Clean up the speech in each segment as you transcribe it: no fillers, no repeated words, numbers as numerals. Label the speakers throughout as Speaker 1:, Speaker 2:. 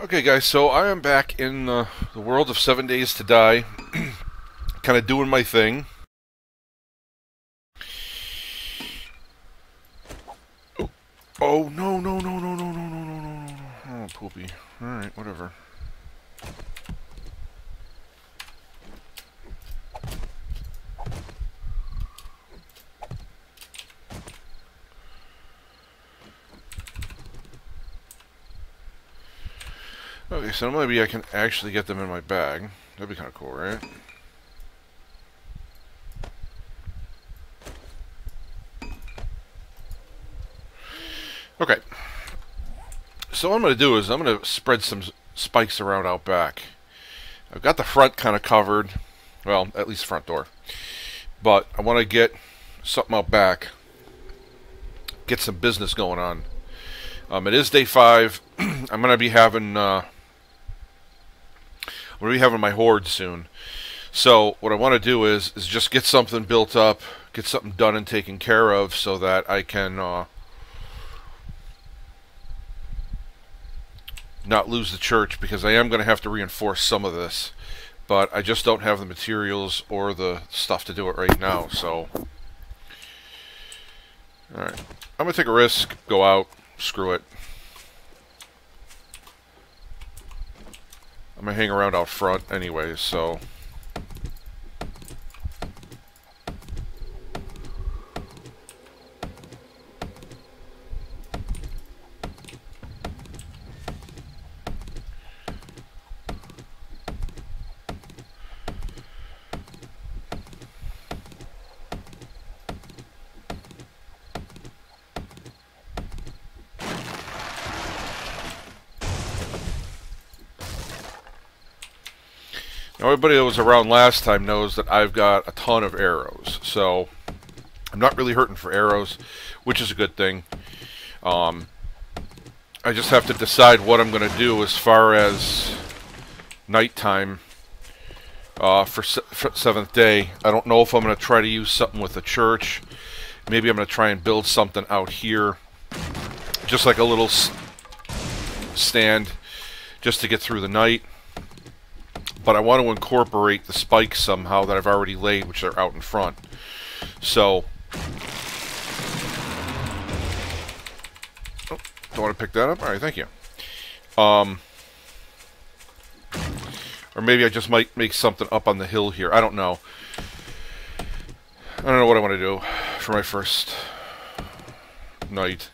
Speaker 1: Okay, guys, so I am back in the world of 7 Days to Die, kind of doing my thing. Oh, oh no, no, no, no, no, no, no, no, no, no. Oh, poopy. Alright, whatever. Okay, so maybe I can actually get them in my bag. That'd be kind of cool, right? Okay, so what I'm going to do is I'm going to spread some spikes around out back. I've got the front kind of covered, well, at least front door. But I want to get something out back, get some business going on. It is day 5. I'm going to be having my horde soon. So what I want to do is just get something built up, get something done and taken care of, so that I can not lose the church, because I am going to have to reinforce some of this, but I just don't have the materials or the stuff to do it right now. So, all right, I'm going to take a risk, go out, screw it. I'm going to hang around out front anyway, so... Now, everybody that was around last time knows that I've got a ton of arrows, so I'm not really hurting for arrows, which is a good thing. I just have to decide what I'm going to do as far as nighttime for 7th day. I don't know if I'm going to try to use something with the church. Maybe I'm going to try and build something out here, just like a little stand, just to get through the night. But I want to incorporate the spikes somehow that I've already laid, which are out in front. So, oh, don't want to pick that up? Alright, thank you. Or maybe I just might make something up on the hill here. I don't know. I don't know what I want to do for my first night.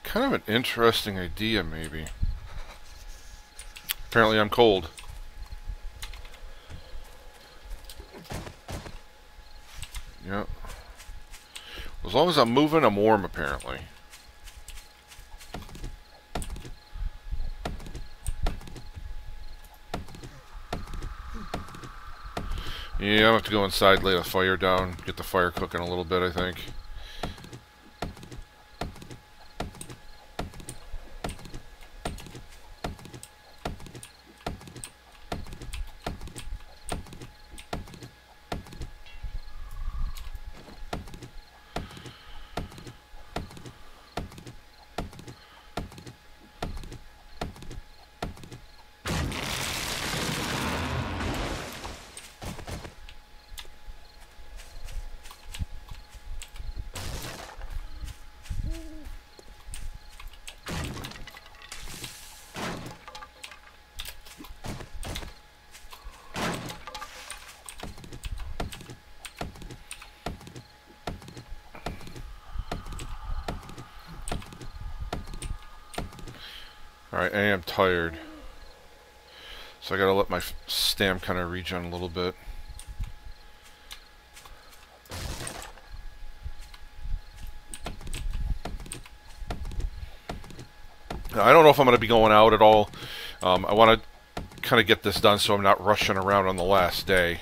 Speaker 1: Kind of an interesting idea, maybe. Apparently I'm cold. Yep. As long as I'm moving, I'm warm, apparently. Yeah, I'll have to go inside, lay the fire down, get the fire cooking a little bit, I think. Alright, I am tired. So I gotta let my stam kind of regen a little bit. I don't know if I'm going to be going out at all. I want to kind of get this done so I'm not rushing around on the last day.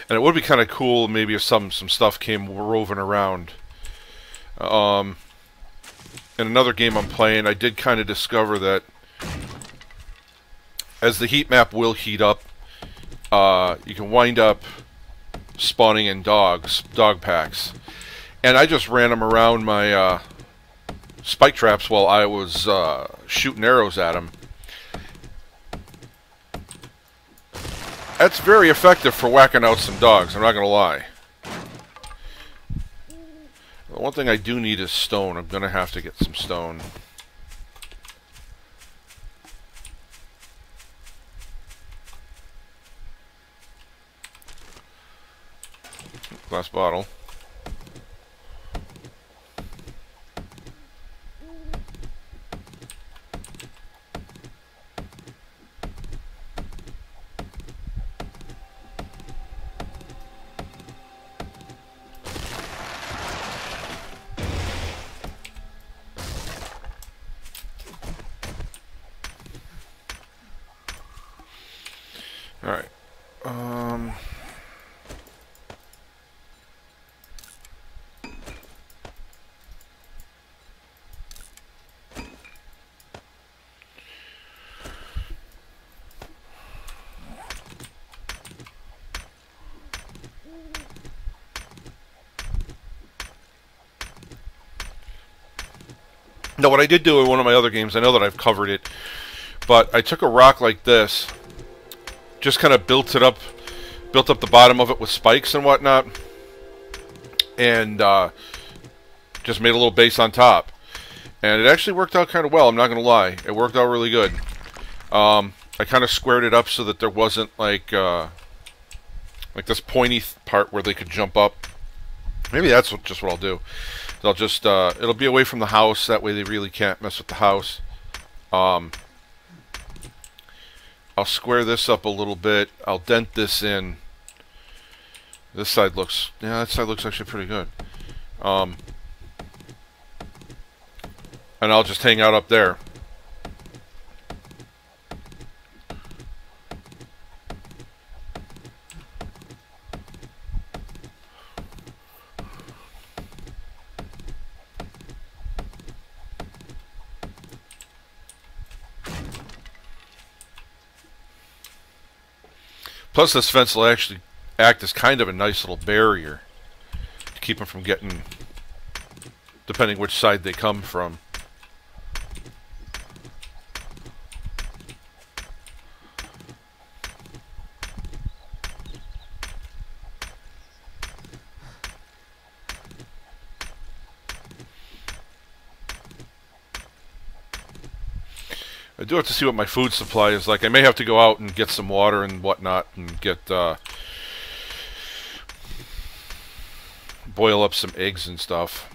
Speaker 1: And it would be kind of cool maybe if some stuff came roving around. In another game I'm playing, I did kind of discover that as the heat map will heat up, you can wind up spawning in dog packs. And I just ran them around my spike traps while I was shooting arrows at them. That's very effective for whacking out some dogs, I'm not going to lie. The one thing I do need is stone. I'm going to have to get some stone. Glass bottle. Alright. Now, what I did do in one of my other games, I know that I've covered it, but I took a rock like this, just kind of built up the bottom of it with spikes and whatnot, and just made a little base on top. And it actually worked out kind of well, I'm not going to lie. It worked out really good. I kind of squared it up so that there wasn't like this pointy part where they could jump up. Maybe that's just what I'll do. They'll just it'll be away from the house, that way they really can't mess with the house. I'll square this up a little bit. I'll dent this in. This side looks, yeah, that side looks actually pretty good. And I'll just hang out up there. Plus, this fence will actually act as kind of a nice little barrier to keep them from getting, depending which side they come from. I do have to see what my food supply is like. I may have to go out and get some water and whatnot and get boil up some eggs and stuff.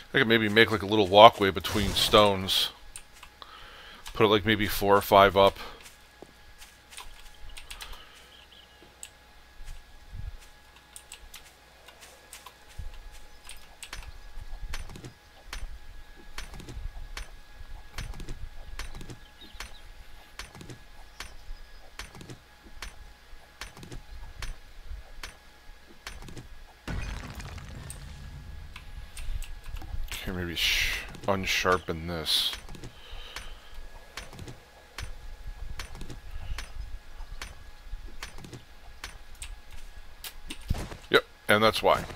Speaker 1: I could maybe make like a little walkway between stones. Put it like maybe 4 or 5 up. Okay, maybe unsharpen this. Yep, and that's why.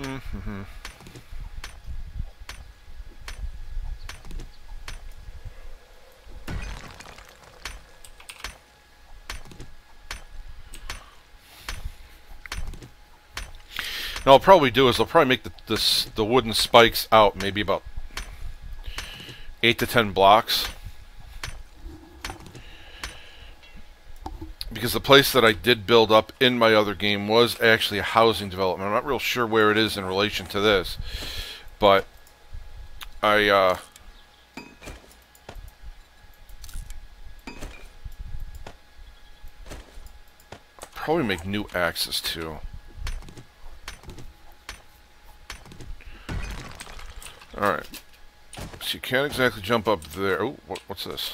Speaker 1: Mm-hmm. Now, I'll probably do is I'll probably make the wooden spikes out maybe about 8 to 10 blocks. Because the place that I did build up in my other game was actually a housing development. I'm not real sure where it is in relation to this, but I probably make new axes too. Alright. So you can't exactly jump up there. Oh, what's this?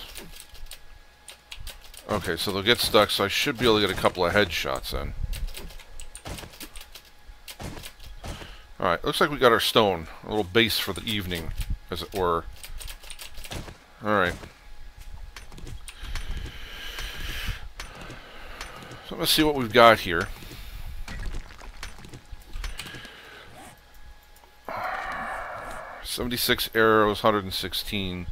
Speaker 1: Okay, so they'll get stuck, so I should be able to get a couple of headshots in. Alright, looks like we got our stone. A little base for the evening, as it were. Alright. So let's see what we've got here. $76 arrows, 116.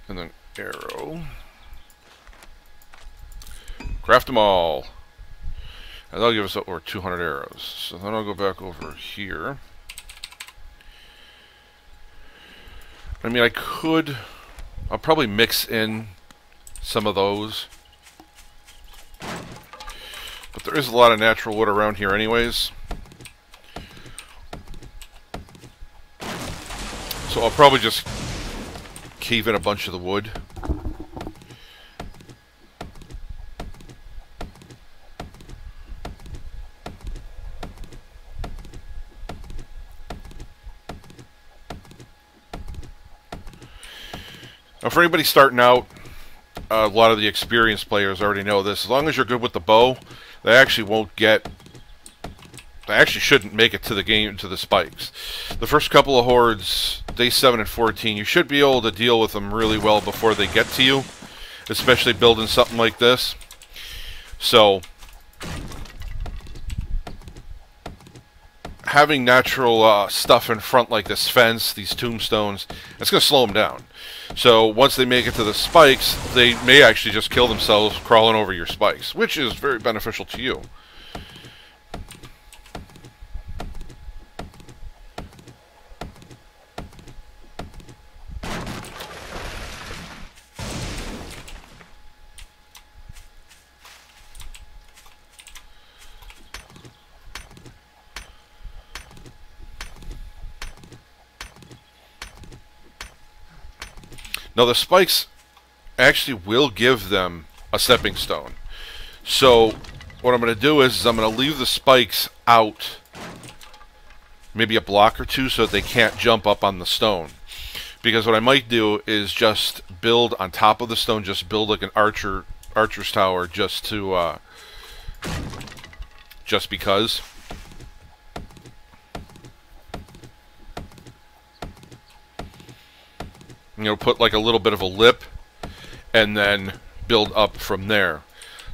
Speaker 1: And then arrow. Craft them all. And that'll give us over 200 arrows. So then I'll go back over here. I mean, I'll probably mix in some of those. But there is a lot of natural wood around here anyways. So I'll probably just cave in a bunch of the wood. Now for anybody starting out, a lot of the experienced players already know this. As long as you're good with the bow, they actually shouldn't make it to the game, to the spikes. The first couple of hordes, day 7 and 14, you should be able to deal with them really well before they get to you, especially building something like this. So, having natural stuff in front like this fence, these tombstones, it's going to slow them down. So once they make it to the spikes, they may actually just kill themselves crawling over your spikes, which is very beneficial to you. Now the spikes actually will give them a stepping stone. So what I'm going to do is I'm going to leave the spikes out maybe a block or two so that they can't jump up on the stone. Because what I might do is just build on top of the stone, just build like an archer's tower just to just because. You know, put like a little bit of a lip and then build up from there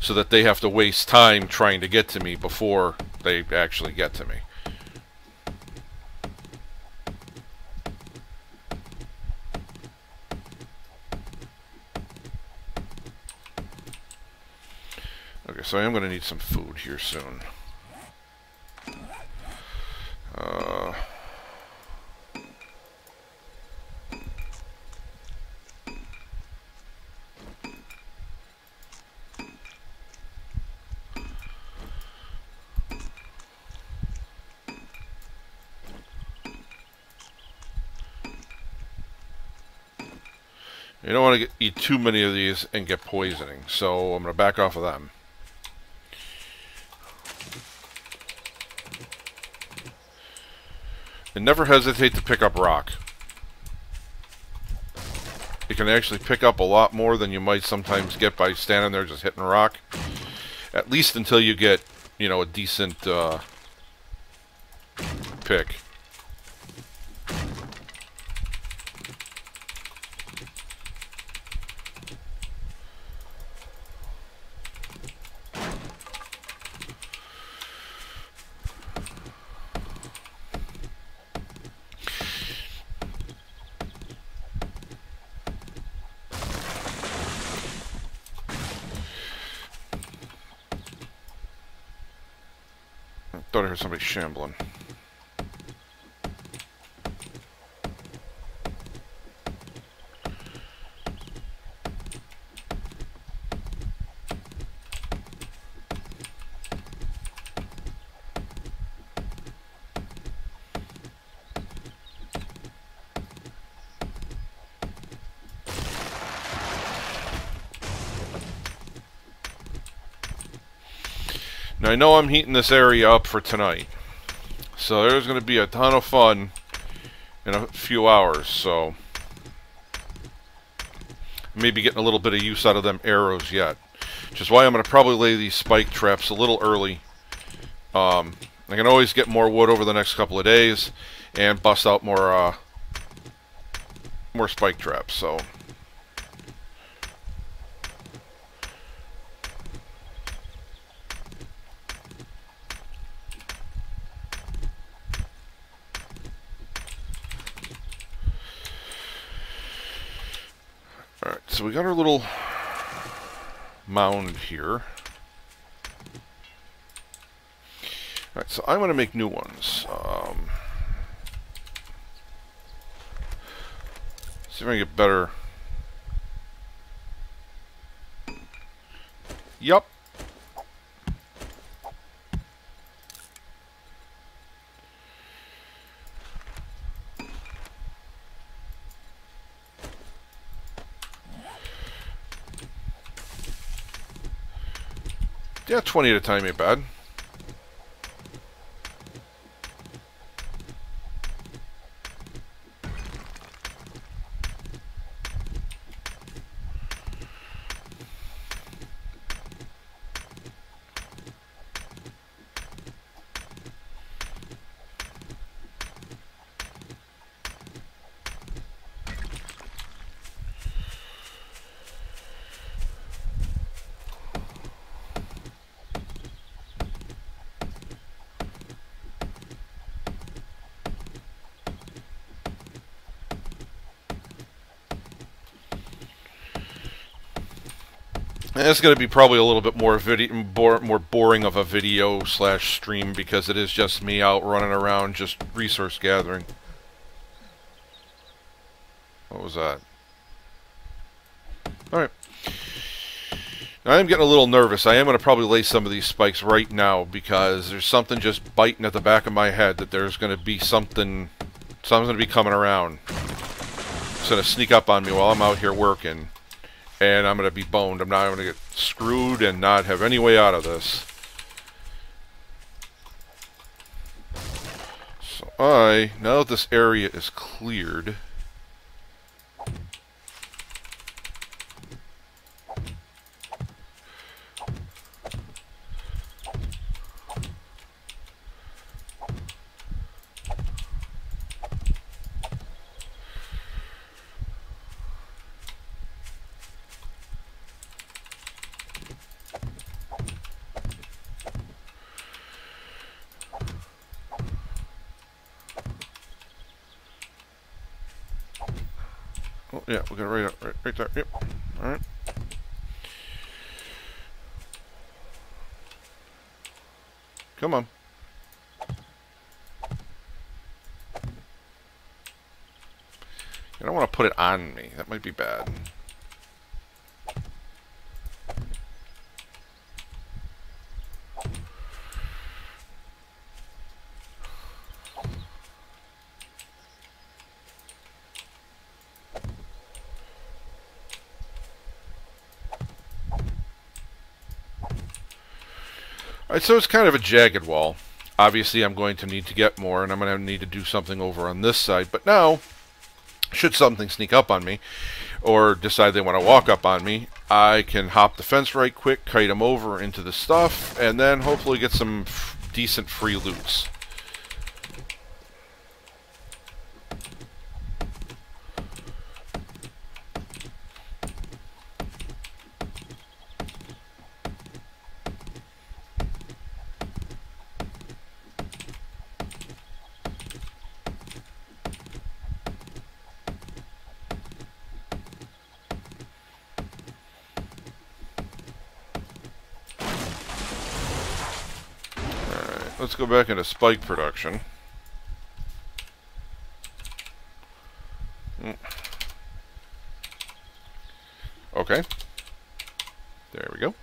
Speaker 1: so that they have to waste time trying to get to me before they actually get to me. Okay, so I am going to need some food here soon. You don't want to eat too many of these and get poisoning, so I'm going to back off of them. And never hesitate to pick up rock. You can actually pick up a lot more than you might sometimes get by standing there just hitting rock. At least until you get, you know, a decent pick. thought I heard somebody shambling. Now, I know I'm heating this area up for tonight, so there's going to be a ton of fun in a few hours, so maybe getting a little bit of use out of them arrows yet, which is why I'm going to probably lay these spike traps a little early. I can always get more wood over the next couple of days and bust out more spike traps, so... Alright, so we got our little mound here. Alright, so I'm going to make new ones. See if I can get better. Yup. Yeah, 20 at a time ain't bad. And it's going to be probably a little bit more more boring of a video slash stream because it is just me out running around just resource gathering. What was that? Alright. I am getting a little nervous. I am going to probably lay some of these spikes right now because there's something just biting at the back of my head that there's going to be something's going to be coming around. It's going to sneak up on me while I'm out here working. And I'm going to be boned. I'm not going to get screwed and not have any way out of this. So now that this area is cleared... Oh, yeah, we got it right there. Yep. All right. Come on. I don't want to put it on me. That might be bad. Alright, so it's kind of a jagged wall. Obviously, I'm going to need to get more, and I'm going to need to do something over on this side. But now, should something sneak up on me, or decide they want to walk up on me, I can hop the fence right quick, kite them over into the stuff, and then hopefully get some decent free loots. let's go back into spike production. Okay. There we go.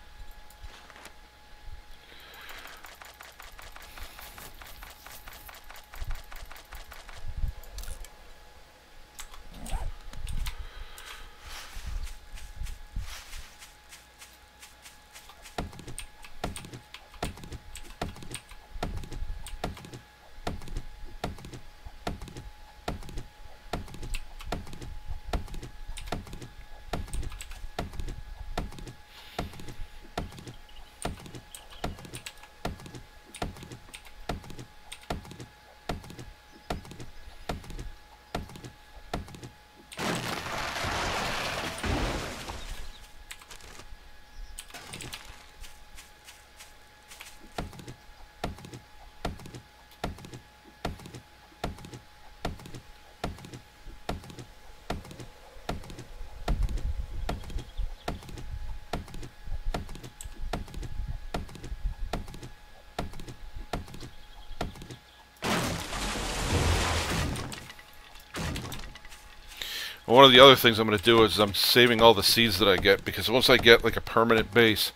Speaker 1: One of the other things I'm going to do is I'm saving all the seeds that I get, because once I get like a permanent base,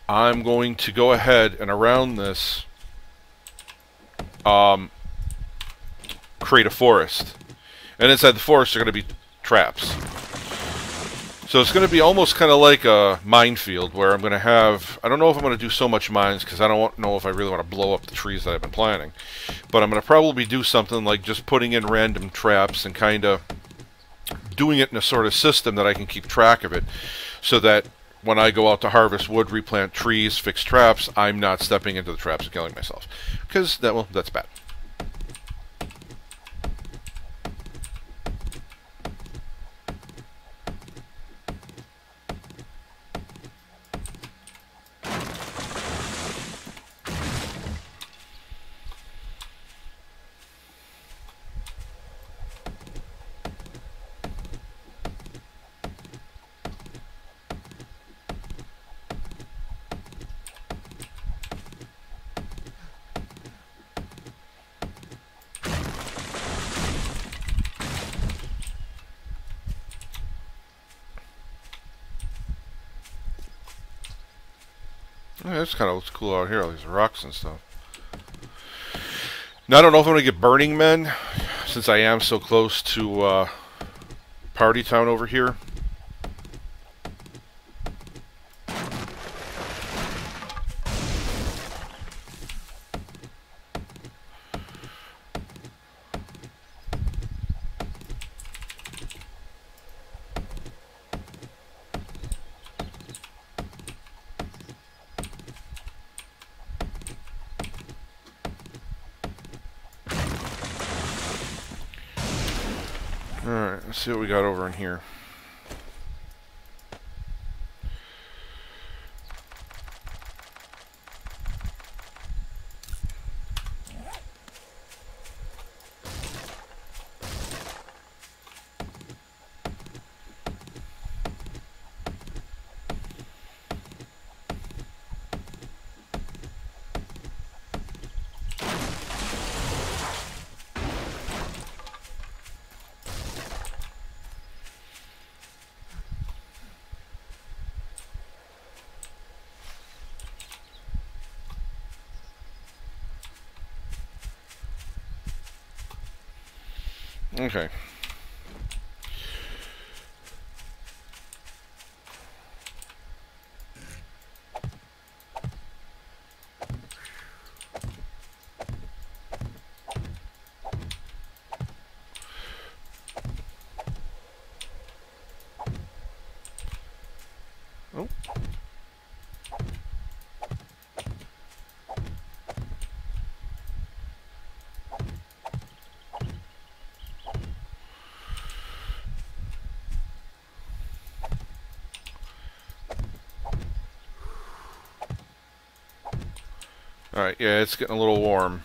Speaker 1: I'm going to go ahead and around this create a forest. And inside the forest are going to be traps. So it's going to be almost kind of like a minefield where I'm going to have, I don't know if I'm going to do so much mines because I don't know if I really want to blow up the trees that I've been planting. But I'm going to probably do something like just putting in random traps and kind of doing it in a sort of system that I can keep track of it, so that when I go out to harvest wood, replant trees, fix traps, I'm not stepping into the traps and killing myself. Because, well, that's bad. Yeah, this kind of looks cool out here, all these rocks and stuff. Now, I don't know if I'm going to get Burning Men, since I am so close to Party Town over here. Alright, let's see what we got over in here. Okay. Oh. Alright, yeah, it's getting a little warm.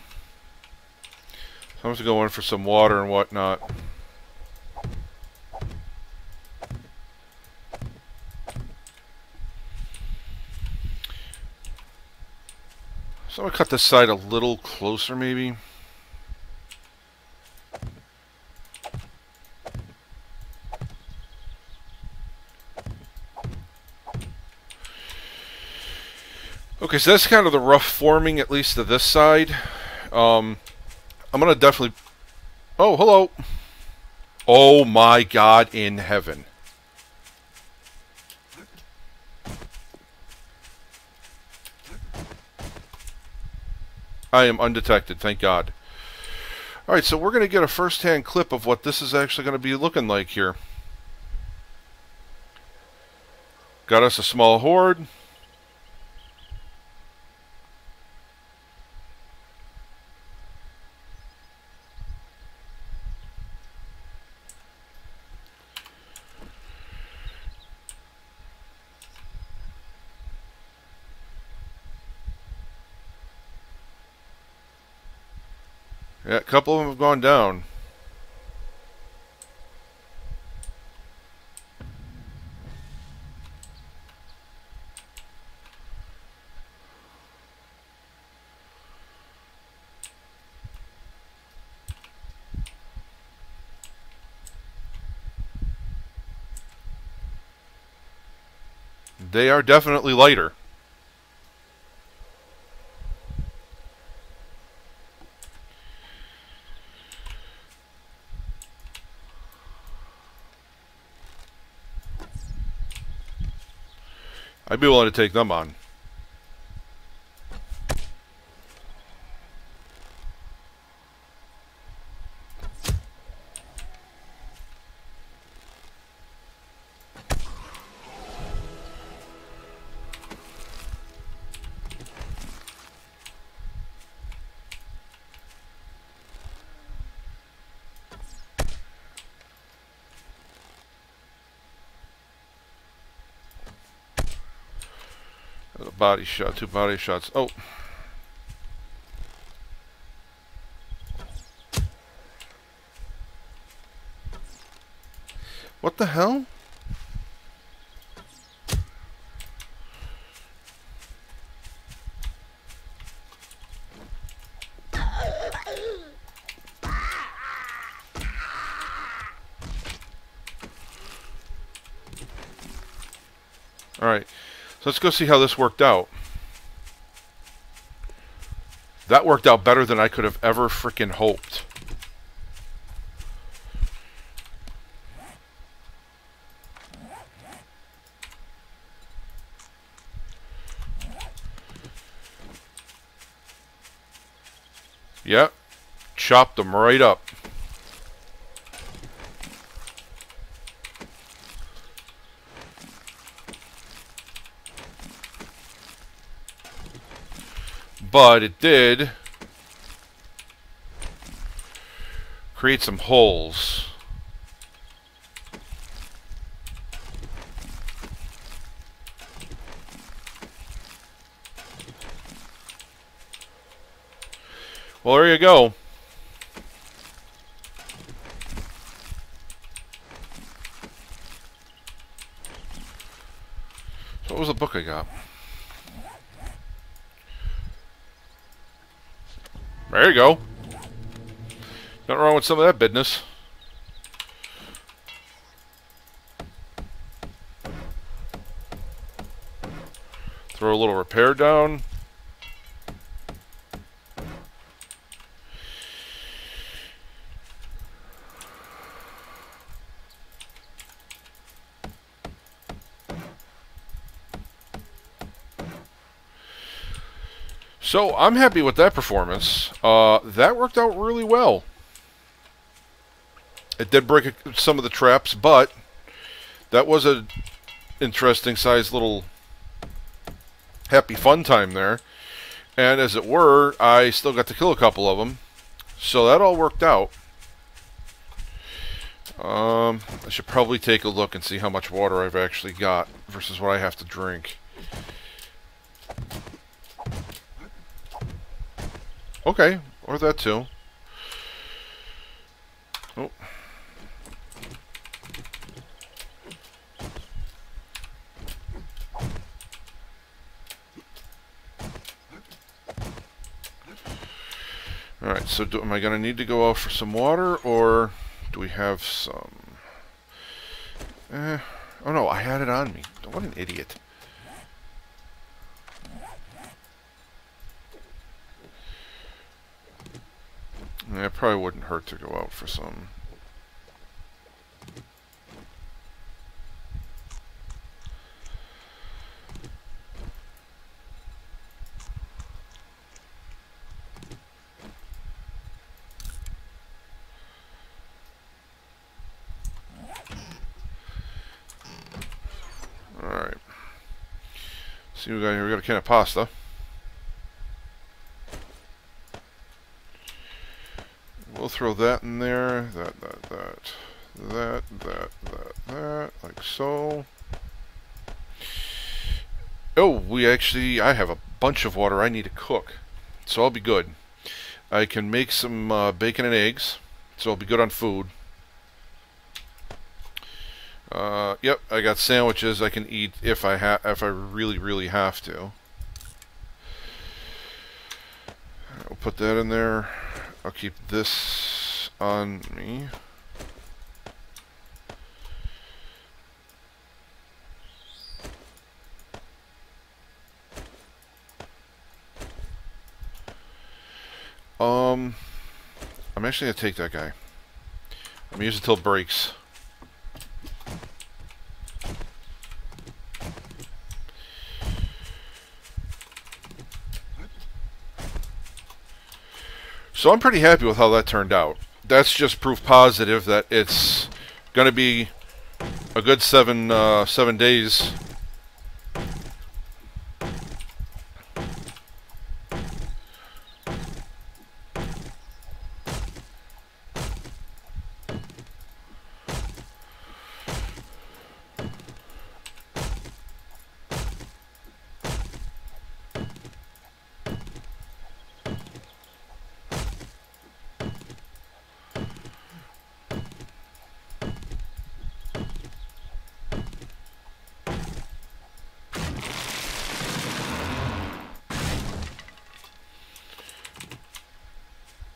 Speaker 1: So I'm just going for some water and whatnot. So I'm going to cut this side a little closer, maybe. Okay, so that's kind of the rough forming, at least to this side. I'm going to definitely... Oh, hello. Oh my God in heaven. I am undetected, thank God. Alright, so we're going to get a first-hand clip of what this is actually going to be looking like here. Got us a small horde. Yeah, a couple of them have gone down. They are definitely lighter. I'd be willing to take them on. A body shot, 2 body shots. Oh. What the hell? Alright, so let's go see how this worked out. That worked out better than I could have ever freaking hoped. Yep, chopped them right up. But it did create some holes. Well, there you go. So what was the book I got? There you go. Nothing wrong with some of that business. Throw a little repair down. So I'm happy with that performance. That worked out really well. It did break some of the traps, but that was an interesting sized little happy fun time there. And as it were, I still got to kill a couple of them. So that all worked out. I should probably take a look and see how much water I've actually got versus what I have to drink. Okay, or that too. Oh. Alright, so am I going to need to go out for some water, or do we have some? Oh no, I had it on me. What an idiot. Yeah, it probably wouldn't hurt to go out for some. Alright. See what we got here. We got a can of pasta. We'll throw that in there. That, like so. Oh, I have a bunch of water I need to cook. So I'll be good. I can make some bacon and eggs. So I'll be good on food. Yep, I got sandwiches I can eat if I really have to. I'll put that in there. I'll keep this on me. I'm actually gonna take that guy. I'm gonna use it till it breaks. So I'm pretty happy with how that turned out. That's just proof positive that it's going to be a good 7 days.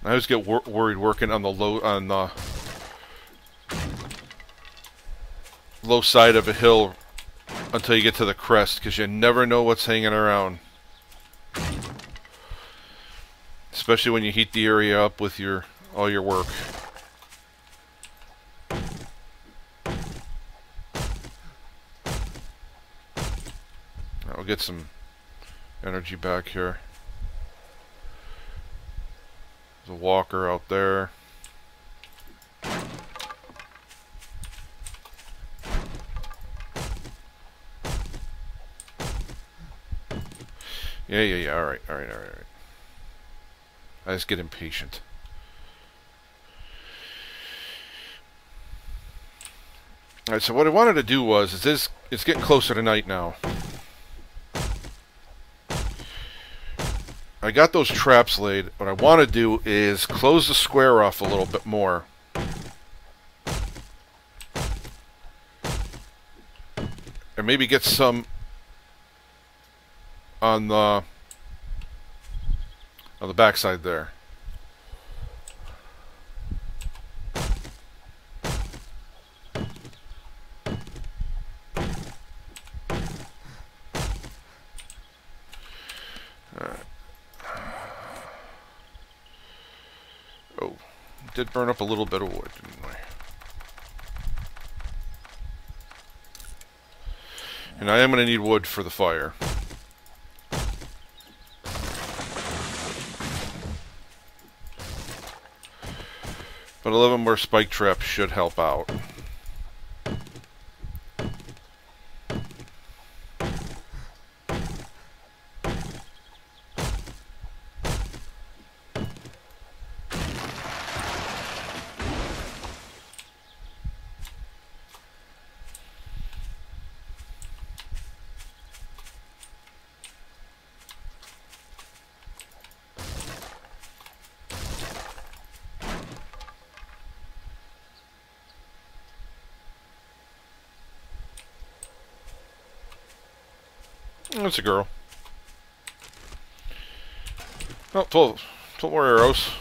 Speaker 1: I always get worried working on the low side of a hill until you get to the crest, because you never know what's hanging around. Especially when you heat the area up with all your work. I'll get some energy back here. There's a walker out there. Yeah. All right. I just get impatient. All right. So what I wanted to do was, it's getting closer to night now. I got those traps laid. What I want to do is close the square off a little bit more. And maybe get some on the backside there. Oh, did burn up a little bit of wood, didn't I? And I am going to need wood for the fire. But 11 more spike traps should help out. That's a girl. Oh, 12 more arrows.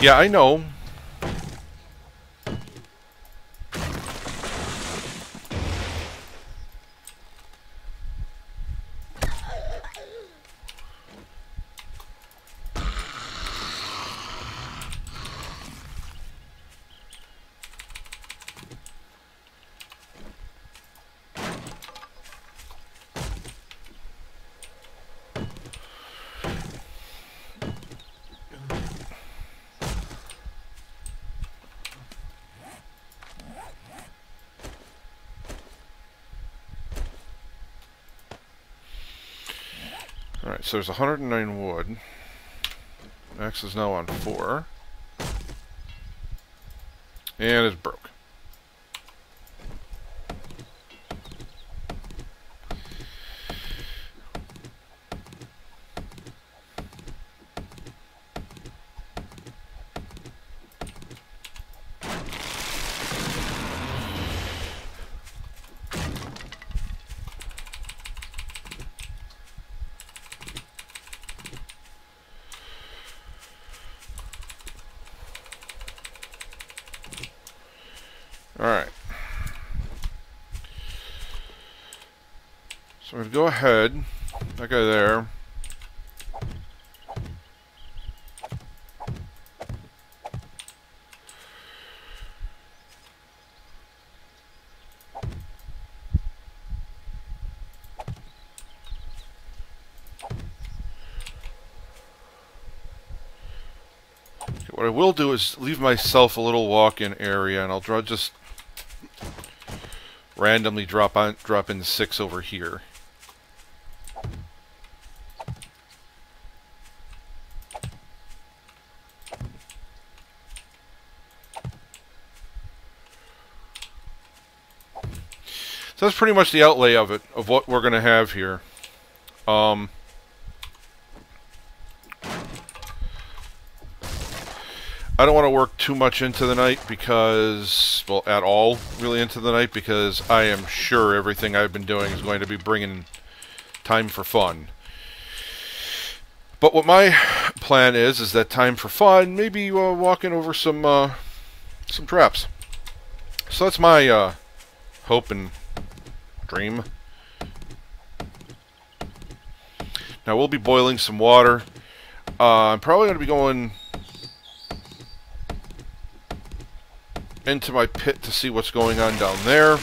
Speaker 1: Yeah, I know. Alright, so there's 109 wood. Max is now on 4. And it's broke. Alright. So I'm going to go ahead. That guy there. What I will do is leave myself a little walk-in area, and I'll just randomly drop in 6 over here. So that's pretty much the outlay of it, of what we're going to have here. I don't want to work too much into the night because, well, at all really into the night, because I am sure everything I've been doing is going to be bringing time for fun. But what my plan is that time for fun, maybe walking over some traps. So that's my hope and dream. Now we'll be boiling some water. I'm probably going to be going into my pit to see what's going on down there.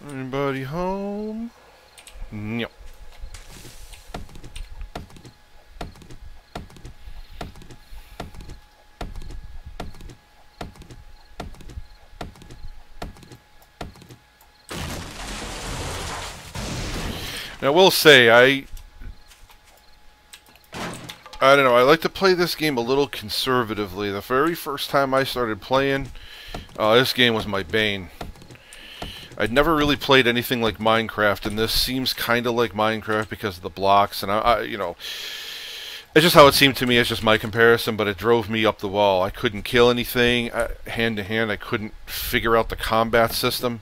Speaker 1: Anybody home? Nope. Now, I will say, I don't know, I like to play this game a little conservatively. The very first time I started playing, this game was my bane. I'd never really played anything like Minecraft, and this seems kind of like Minecraft because of the blocks, and you know, it's just how it seemed to me. It's just my comparison, but it drove me up the wall. I couldn't kill anything hand to hand. I couldn't figure out the combat system.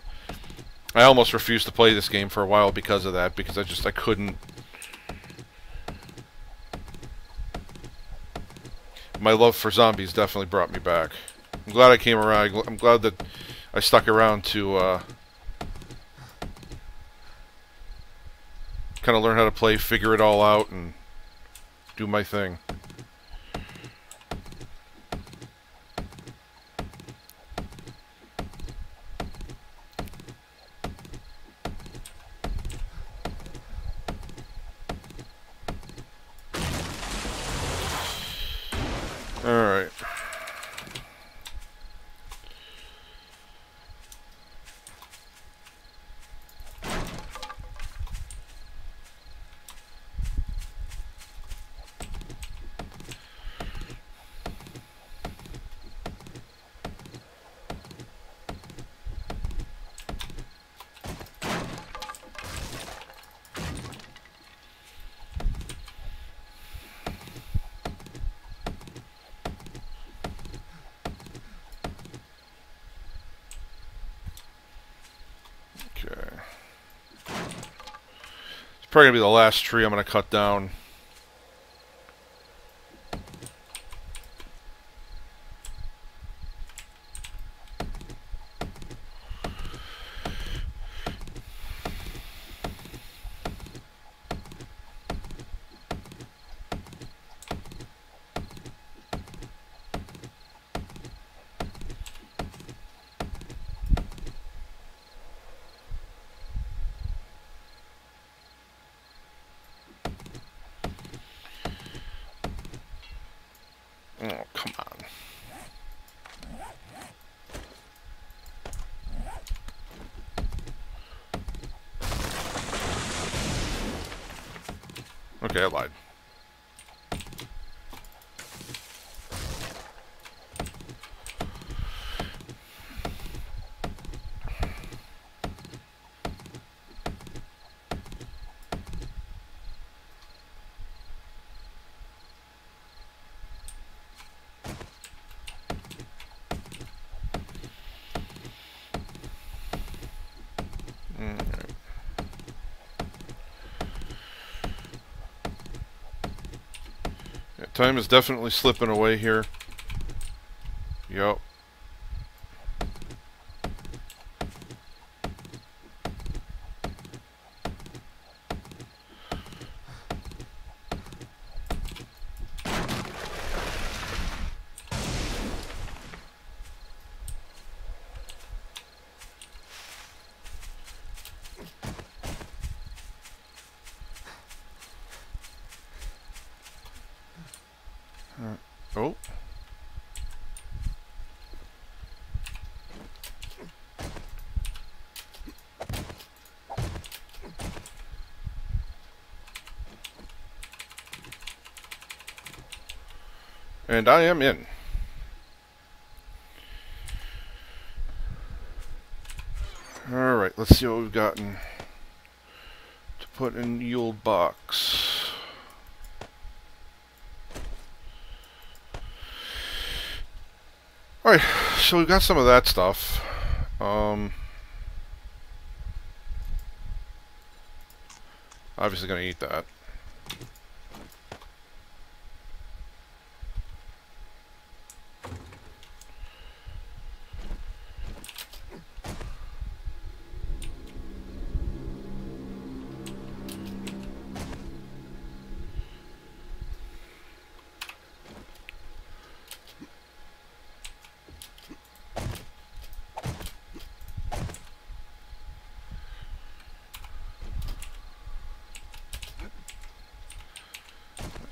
Speaker 1: I almost refused to play this game for a while because of that, because I couldn't. My love for zombies definitely brought me back. I'm glad I came around. I'm glad that I stuck around to kind of learn how to play, figure it all out, and do my thing. Alright. Probably gonna be the last tree I'm gonna cut down. Oh, come on. Okay, I lied. Yeah, time is definitely slipping away here. Yup. Oh. And I am in. Alright, let's see what we've gotten to put in the old box. Alright, so we've got some of that stuff. Obviously gonna eat that.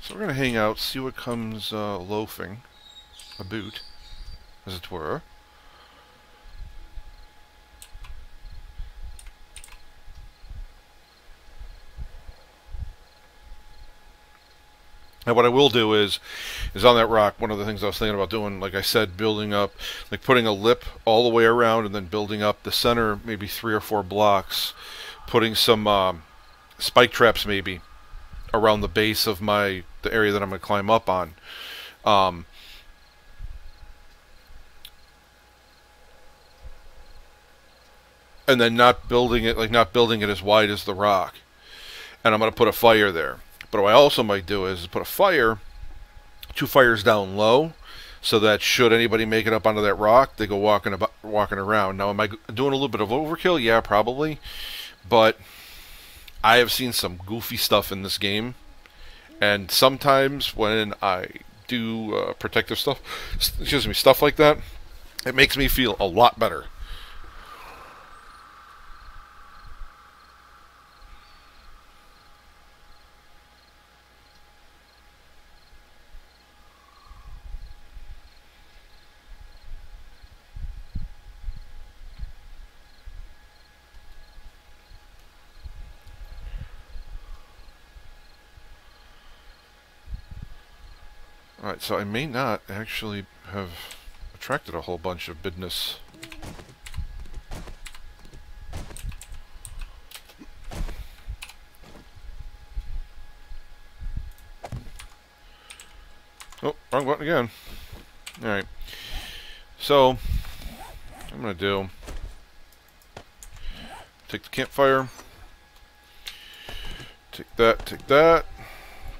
Speaker 1: So we're going to hang out, see what comes loafing about, as it were. And what I will do is on that rock, one of the things I was thinking about doing, like I said, building up, like putting a lip all the way around and then building up the center, maybe 3 or 4 blocks, putting some spike traps maybe around the base of the area that I'm going to climb up on. Um, and then not building it as wide as the rock. And I'm going to put a fire there. But what I also might do is put a fire, 2 fires down low, so that should anybody make it up onto that rock, they go walking around. Now, am I doing a little bit of overkill? Yeah, probably. But I have seen some goofy stuff in this game, and sometimes when I do protective stuff, stuff like that, it makes me feel a lot better. Alright, so I may not actually have attracted a whole bunch of business. Oh, wrong button again. Alright. So, I'm going to do... take the campfire. Take that, take that.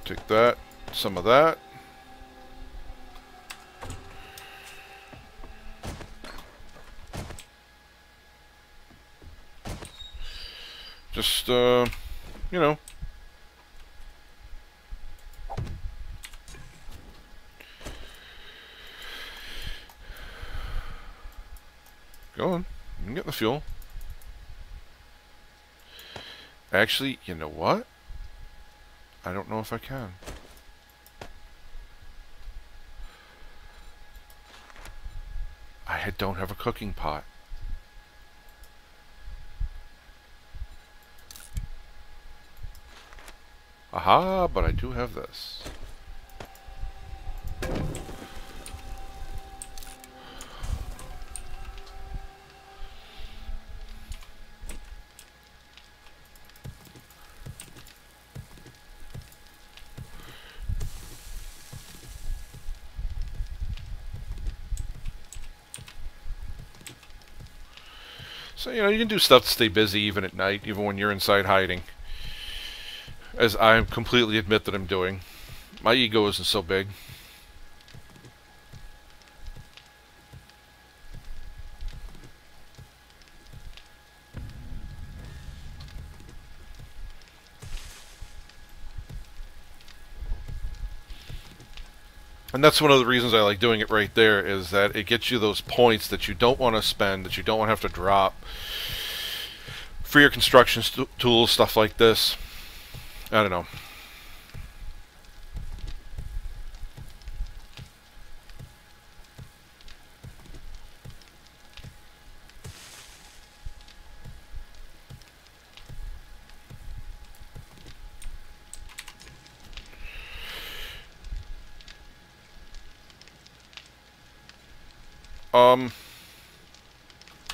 Speaker 1: Take that. Some of that. Just, you know. Go on. You can get the fuel. Actually, you know what? I don't know if I can. I don't have a cooking pot. Aha, but I do have this. So, you know, you can do stuff to stay busy even at night, even when you're inside hiding. As I completely admit that I'm doing. My ego isn't so big. And that's one of the reasons I like doing it right there, is that it gets you those points that you don't want to spend, that you don't want to have to drop for your construction tools, stuff like this. I don't know.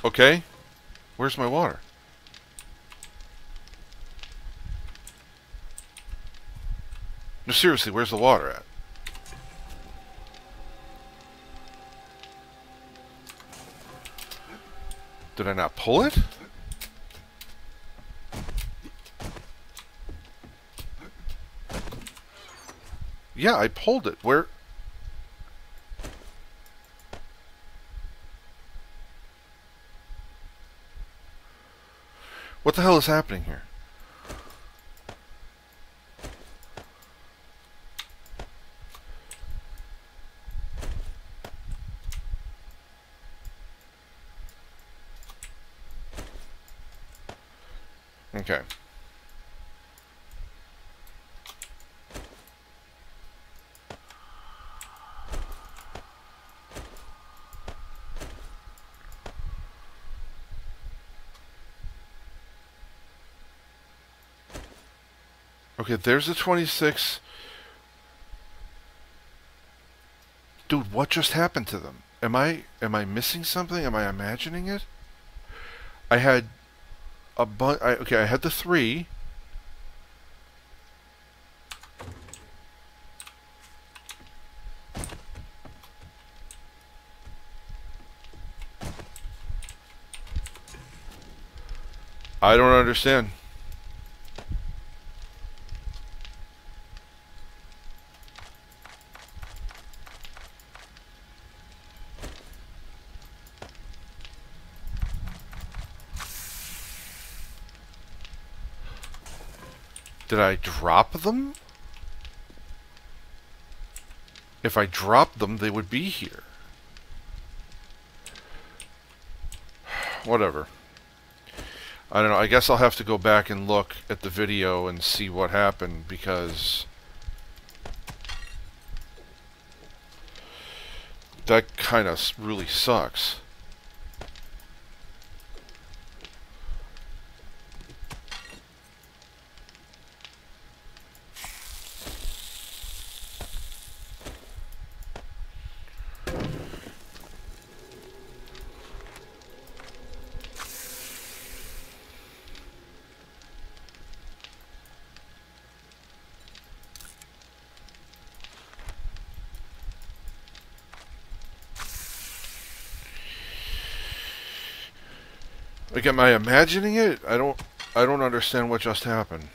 Speaker 1: Okay. Where's my water? No, seriously, where's the water at? Did I not pull it? Yeah, I pulled it. Where? What the hell is happening here? Okay. Okay, there's the 26. Dude, what just happened to them? Am I missing something? Am I imagining it? I had okay, I had the 3. I don't understand. Did I drop them? If I dropped them, they would be here. Whatever. I don't know. I guess I'll have to go back and look at the video and see what happened, because that kind of really sucks. Like, am I imagining it? I don't understand what just happened.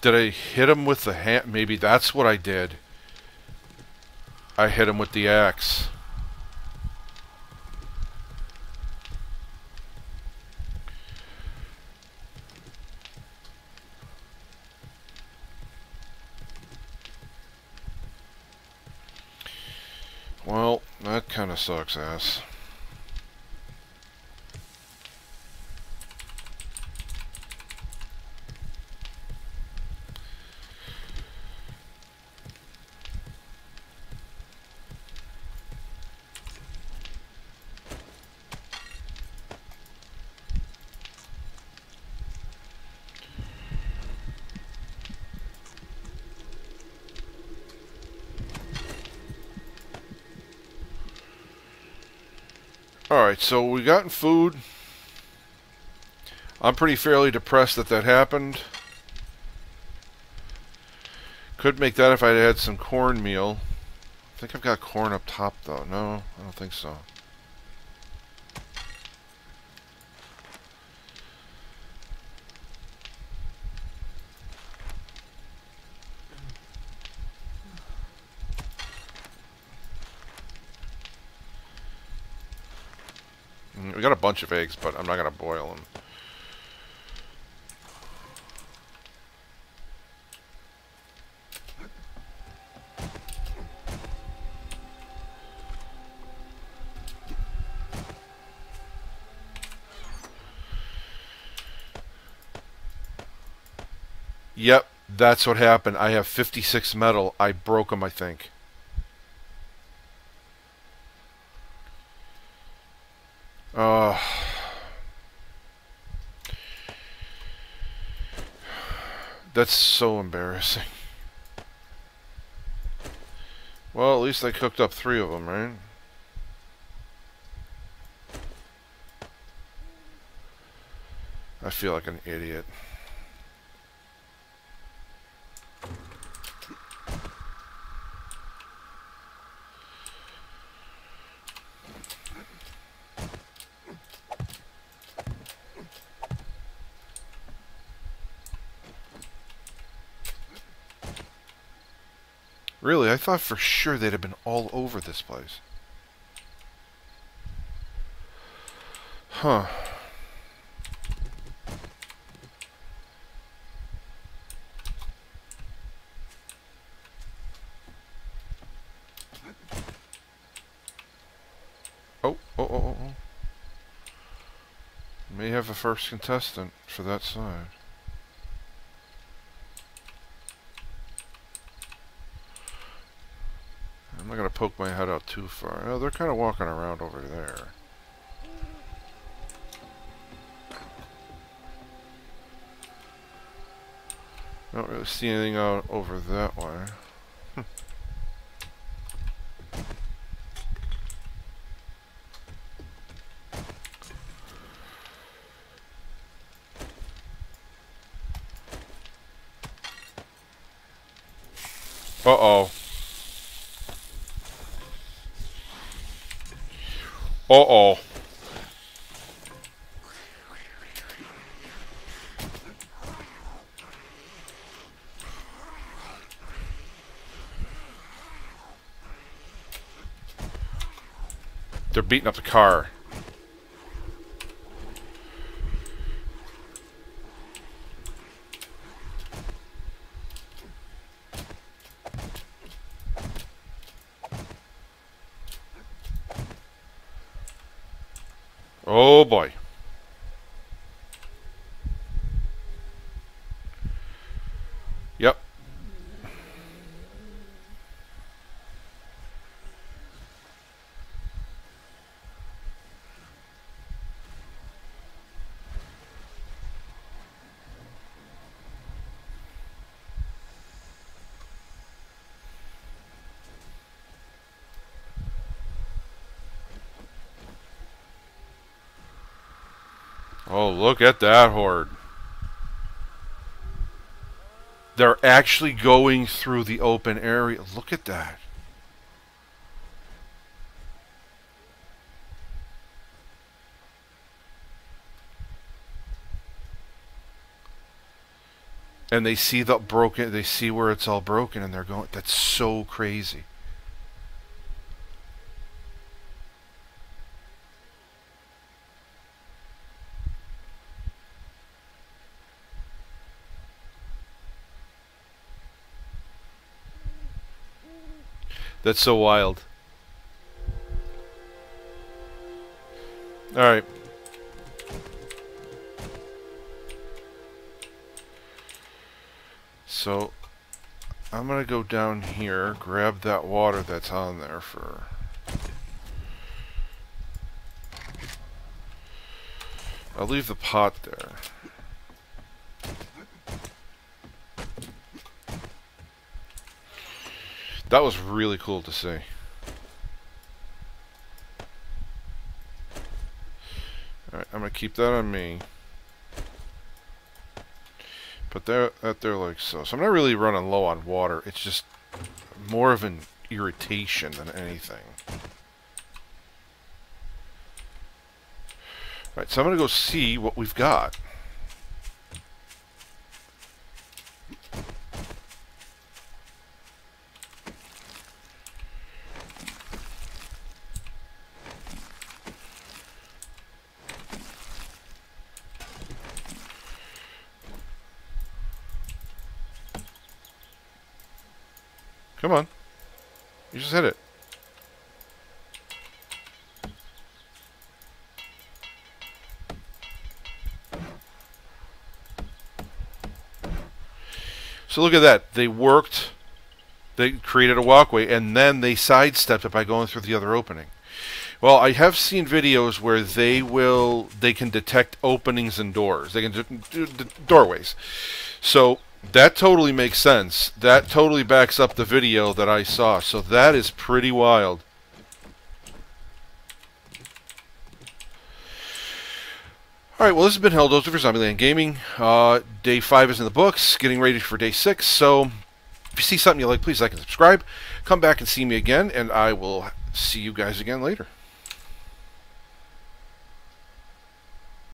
Speaker 1: Did I hit him with the hand? Maybe that's what I did. I hit him with the axe. Well, that kind of sucks ass. Alright, so we gotten food. I'm pretty fairly depressed that that happened. Could make that if I had some cornmeal. I think I've got corn up top, though. No, I don't think so. We got a bunch of eggs, but I'm not going to boil them. Yep, that's what happened. I have 56 metal. I broke them, I think. That's so embarrassing. Well, at least I cooked up 3 of them, right? I feel like an idiot. Really, I thought for sure they'd have been all over this place. Huh. Oh. May have a first contestant for that side. I'm not going to poke my head out too far. Oh, they're kind of walking around over there. I don't really see anything out over that way. Uh-oh. Uh-oh. They're beating up the car. Oh boy. Yep. Oh, look at that horde. They're actually going through the open area. Look at that. And they see the broken, they see where it's all broken, and they're going, that's so crazy. That's so wild. Alright. So, I'm going to go down here, grab that water that's on there for... I'll leave the pot there. That was really cool to see. Alright, I'm going to keep that on me. Put that there like so. So I'm not really running low on water. It's just more of an irritation than anything. Alright, so I'm going to go see what we've got. Come on. You just hit it. So look at that. They worked. They created a walkway, and then they sidestepped it by going through the other opening. Well, I have seen videos where they can detect openings and doors. They can do doorways. So that totally makes sense. That totally backs up the video that I saw. So that is pretty wild. Alright, well this has been Helldozer for Zombieland Gaming. Day 5 is in the books, getting ready for Day 6. So if you see something you like, please like and subscribe. Come back and see me again, and I will see you guys again later.